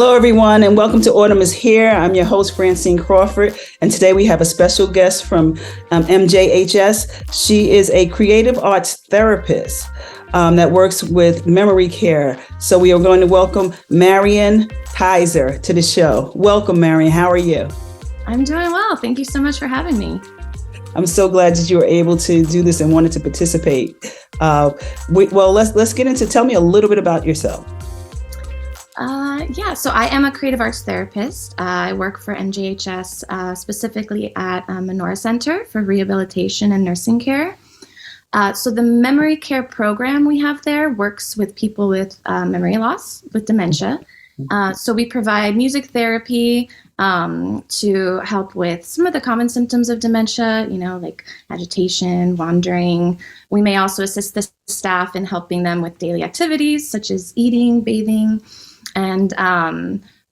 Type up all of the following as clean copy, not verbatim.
Hello, everyone, and welcome to Autumn is Here. I'm your host, Francine Crawford, and today we have a special guest from MJHS. She is a creative arts therapist that works with memory care. So we are going to welcome Marion Kaiser to the show. Welcome, Marion. How are you? I'm doing well. Thank you so much for having me. I'm so glad that you were able to do this and wanted to participate. Let's get into. Tell me a little bit about yourself. So I am a creative arts therapist. I work for MJHS, specifically at Menorah Center for Rehabilitation and Nursing Care. So the memory care program we have there works with people with memory loss, with dementia. So we provide music therapy to help with some of the common symptoms of dementia, like agitation, wandering. We may also assist the staff in helping them with daily activities such as eating, bathing. And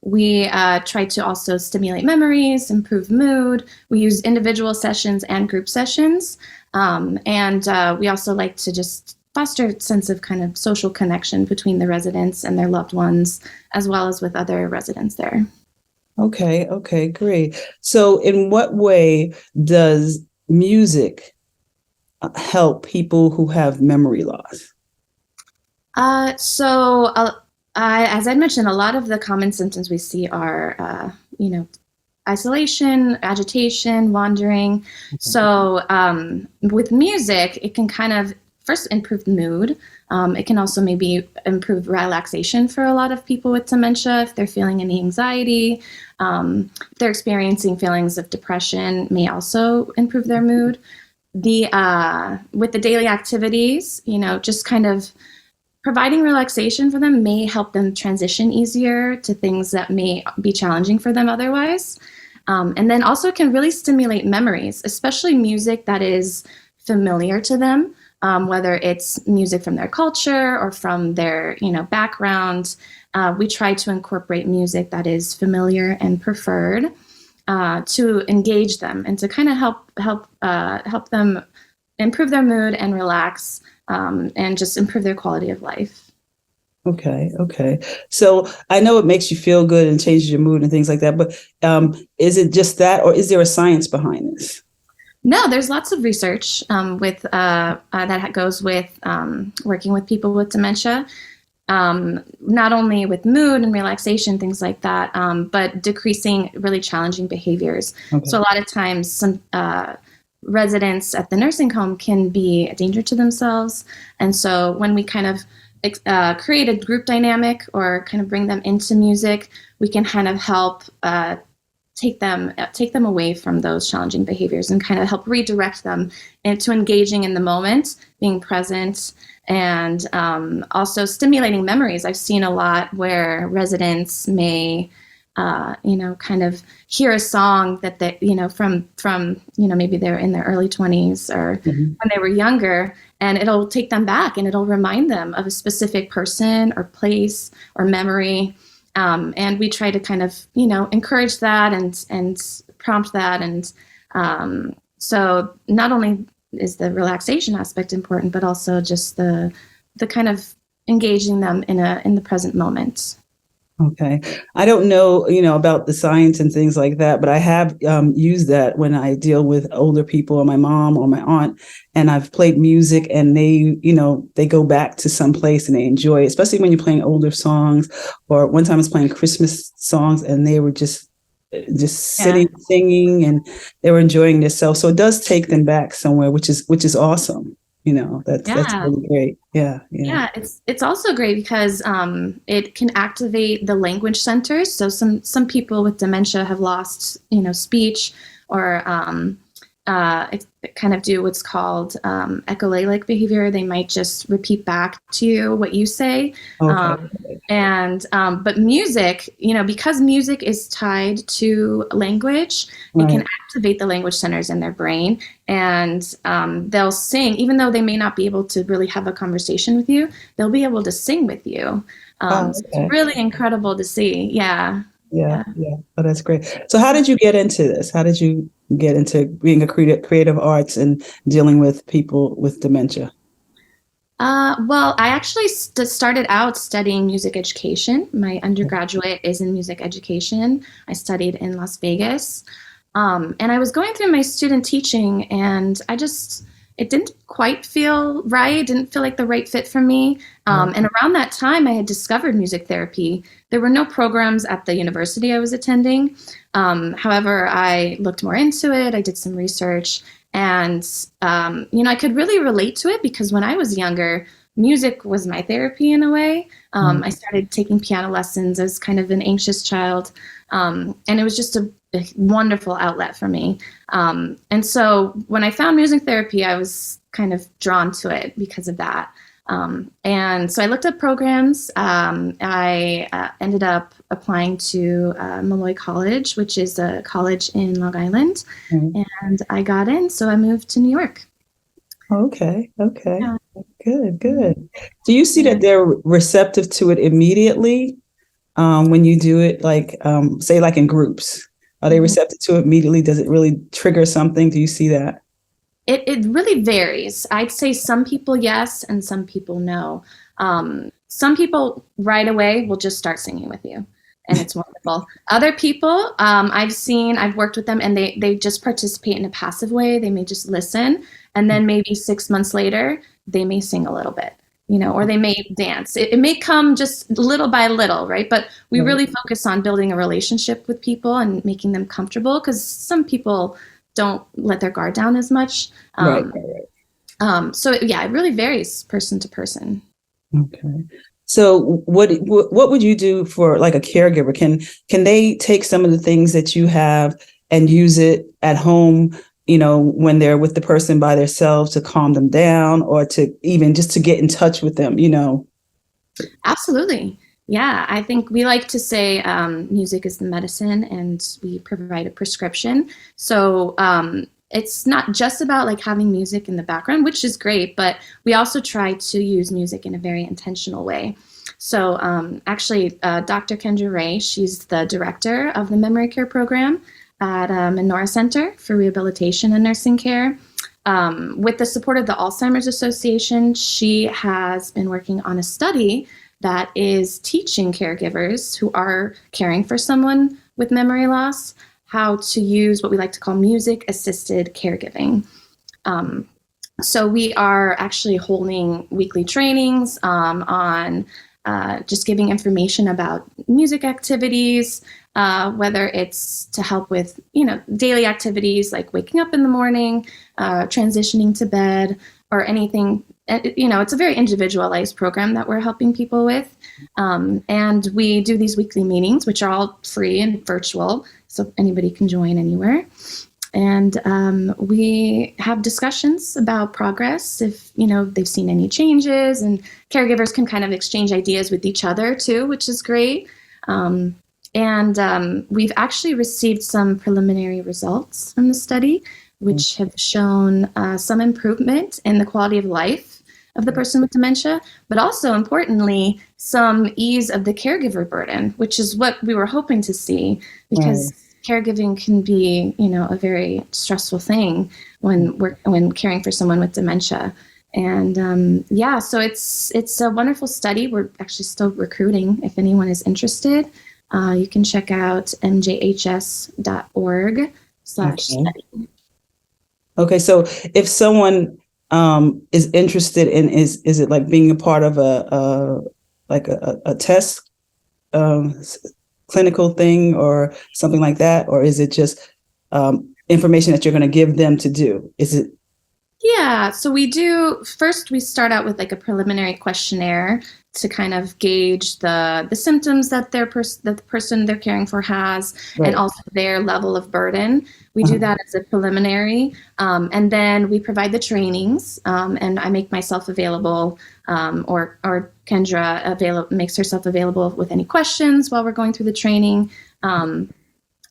we try to also stimulate memories, improve mood. We use individual sessions and group sessions. And we also like to just foster a sense of kind of social connection between the residents and their loved ones, as well as with other residents there. Okay, great. So in what way does music help people who have memory loss? As I mentioned, a lot of the common symptoms we see are, isolation, agitation, wandering. Okay. So with music, it can kind of first improve mood. It can also maybe improve relaxation for a lot of people with dementia if they're feeling any anxiety. If they're experiencing feelings of depression, may also improve their mood. With the daily activities, just kind of providing relaxation for them may help them transition easier to things that may be challenging for them otherwise. And then also can really stimulate memories, especially music that is familiar to them, whether it's music from their culture or from their background. We try to incorporate music that is familiar and preferred to engage them and to kind of help them improve their mood and relax. And just improve their quality of life. Okay. So I know it makes you feel good and changes your mood and things like that, but is it just that, or is there a science behind this? No, there's lots of research that goes with working with people with dementia, not only with mood and relaxation, things like that, but decreasing really challenging behaviors. Okay. So a lot of times some residents at the nursing home can be a danger to themselves. And so when we kind of create a group dynamic or kind of bring them into music, we can kind of help take them away from those challenging behaviors and kind of help redirect them into engaging in the moment, being present, and also stimulating memories. I've seen a lot where residents may kind of hear a song that they, from maybe they're in their early 20s or when they were younger, and it'll take them back and it'll remind them of a specific person or place or memory. And we try to kind of, encourage that and prompt that. And so not only is the relaxation aspect important, but also just the kind of engaging them in the present moment. Okay. I don't know, about the science and things like that, but I have used that when I deal with older people or my mom or my aunt, and I've played music and they go back to some place and they enjoy it, especially when you're playing older songs. Or one time I was playing Christmas songs and they were just sitting, singing, and they were enjoying themselves. So it does take them back somewhere, which is awesome. That's really great. Yeah. It's also great because it can activate the language centers. So some people with dementia have lost, speech, or it kind of do what's called echolalic behavior. They might just repeat back to you what you say. Okay. But music, because music is tied to language, right, it can activate the language centers in their brain, and they'll sing, even though they may not be able to really have a conversation with you, they'll be able to sing with you. So it's really incredible to see. Yeah. Oh, that's great. So how did you get into this? How did you get into being a creative arts and dealing with people with dementia? Well, I actually started out studying music education. My undergraduate is in music education. I studied in Las Vegas. And I was going through my student teaching, and it didn't quite feel right, didn't feel like the right fit for me. And around that time, I had discovered music therapy. There were no programs at the university I was attending. However, I looked more into it, I did some research, and I could really relate to it because when I was younger, music was my therapy in a way. I started taking piano lessons as kind of an anxious child, and it was just a wonderful outlet for me. And so when I found music therapy, I was kind of drawn to it because of that. And so I looked up programs. I ended up applying to Malloy College, which is a college in Long Island, and I got in. So I moved to New York. Okay. Good. Do you see that they're receptive to it immediately when you do it, like, say, like in groups? Are they receptive to it immediately? Does it really trigger something? Do you see that? It really varies. I'd say some people yes, and some people no. Some people right away will just start singing with you, and it's wonderful. Other people, I've worked with them, and they just participate in a passive way. They may just listen, and then maybe 6 months later, they may sing a little bit, or they may dance. It may come just little by little, right? But we really focus on building a relationship with people and making them comfortable, because some people don't let their guard down as much. So it really varies person to person. Okay. So what would you do for like a caregiver? Can they take some of the things that you have and use it at home, when they're with the person by themselves, to calm them down, or to even just to get in touch with them, Absolutely. Yeah, I think we like to say music is the medicine, and we provide a prescription. So it's not just about like having music in the background, which is great, but we also try to use music in a very intentional way. So actually, Dr. Kendra Ray, she's the director of the memory care program at Menorah Center for Rehabilitation and Nursing Care. With the support of the Alzheimer's Association, she has been working on a study that is teaching caregivers who are caring for someone with memory loss how to use what we like to call music-assisted caregiving. So we are actually holding weekly trainings on just giving information about music activities, whether it's to help with, daily activities like waking up in the morning, transitioning to bed, or anything. It's a very individualized program that we're helping people with. And we do these weekly meetings, which are all free and virtual, so anybody can join anywhere. And we have discussions about progress, if, they've seen any changes, and caregivers can kind of exchange ideas with each other too, which is great. And we've actually received some preliminary results from the study, which have shown some improvement in the quality of life of the person with dementia, but also importantly, some ease of the caregiver burden, which is what we were hoping to see, because caregiving can be, a very stressful thing when caring for someone with dementia. And so it's a wonderful study. We're actually still recruiting. If anyone is interested, you can check out mjhs.org/study. Okay, so if someone is interested in, is it like being a part of a test clinical thing or something like that, or is it just information that you're going to give them to do? Is it? Yeah, so we start out with like a preliminary questionnaire to kind of gauge the symptoms that the person they're caring for has, and also their level of burden. We do that as a preliminary, and then we provide the trainings, and I make myself available, or Kendra makes herself available with any questions while we're going through the training.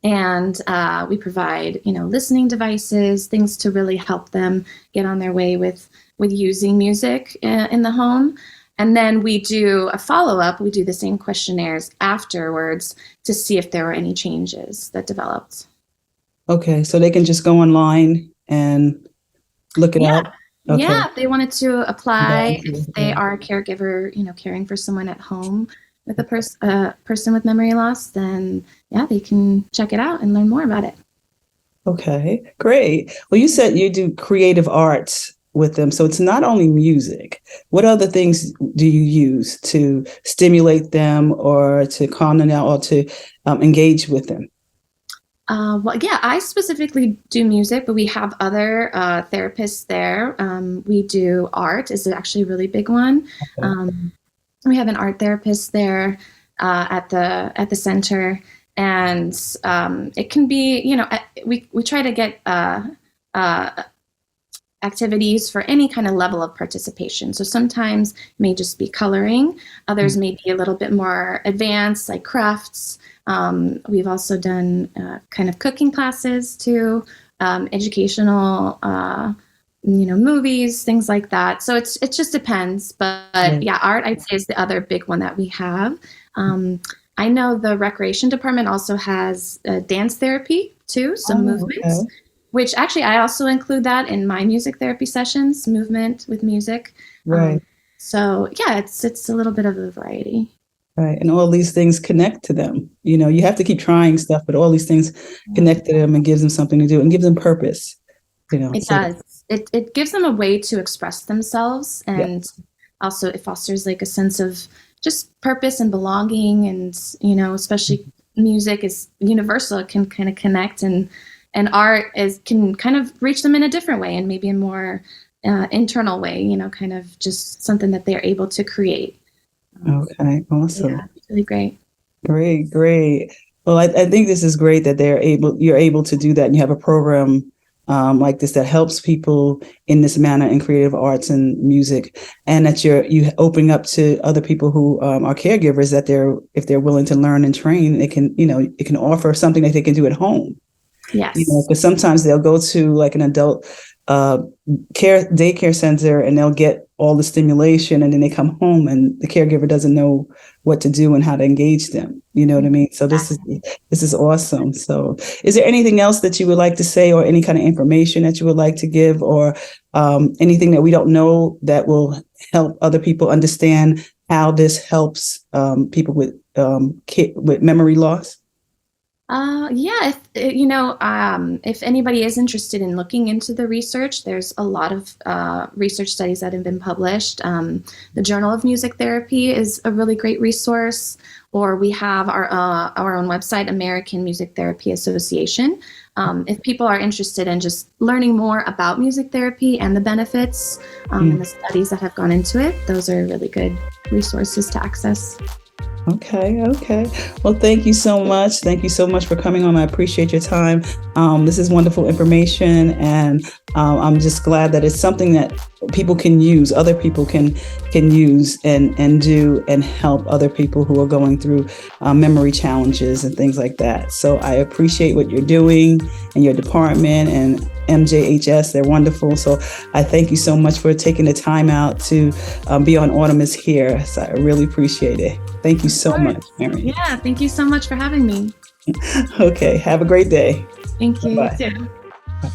And we provide, listening devices, things to really help them get on their way with using music in the home. And then we do a follow-up. We do the same questionnaires afterwards to see if there were any changes that developed. Okay, so they can just go online and look it up? Okay. Yeah, if they wanted to apply, if they Yeah. are a caregiver, caring for someone at home with a person with memory loss, then yeah, they can check it out and learn more about it. Okay, great. Well, you said you do creative arts with them, so it's not only music. What other things do you use to stimulate them or to calm them down or to engage with them? Well, yeah, I specifically do music, but we have other therapists there. We do art is actually a really big one. Okay. Um, we have an art therapist there at the center, and it can be, we try to get uh, activities for any kind of level of participation. So sometimes it may just be coloring, others may be a little bit more advanced, like crafts. We've also done kind of cooking classes too, educational, movies, things like that. So it just depends. But Right. yeah, art I'd say is the other big one that we have. I know the recreation department also has dance therapy too, some Oh, movement, okay. which actually I also include that in my music therapy sessions, movement with music. Right. So yeah, it's a little bit of a variety. Right. And all these things connect to them. You have to keep trying stuff, but all these things connect to them and gives them something to do and gives them purpose. It So does. It gives them a way to express themselves, yeah. and also it fosters like a sense of just purpose and belonging, and especially music is universal. It can kind of connect, and art is can kind of reach them in a different way, and maybe a more internal way. Kind of just something that they're able to create. Okay. Awesome. Yeah, it's really great. Great, great. Well, I think this is great that you're able to do that and you have a program like this that helps people in this manner in creative arts and music, and that you opening up to other people who are caregivers that if they're willing to learn and train, it can offer something that they can do at home. Yes. Because sometimes they'll go to like an adult uh, daycare center and they'll get all the stimulation and then they come home and the caregiver doesn't know what to do and how to engage them. You know what I mean? So this is awesome. So is there anything else that you would like to say or any kind of information that you would like to give or anything that we don't know that will help other people understand how this helps people with memory loss? Yeah, if anybody is interested in looking into the research, there's a lot of research studies that have been published. The Journal of Music Therapy is a really great resource, or we have our own website, American Music Therapy Association. If people are interested in just learning more about music therapy and the benefits and the studies that have gone into it, those are really good resources to access. Okay, okay. Well, thank you so much. Thank you so much for coming on. I appreciate your time. This is wonderful information, and I'm just glad that it's something that people can use, other people can use and do and help other people who are going through memory challenges and things like that. So I appreciate what you're doing and your department and MJHS. They're wonderful. So I thank you so much for taking the time out to be on Autumn is Here. So I really appreciate it. Thank you so much, Marion. Yeah, thank you so much for having me. Okay, have a great day. Thank you. Bye-bye. You too.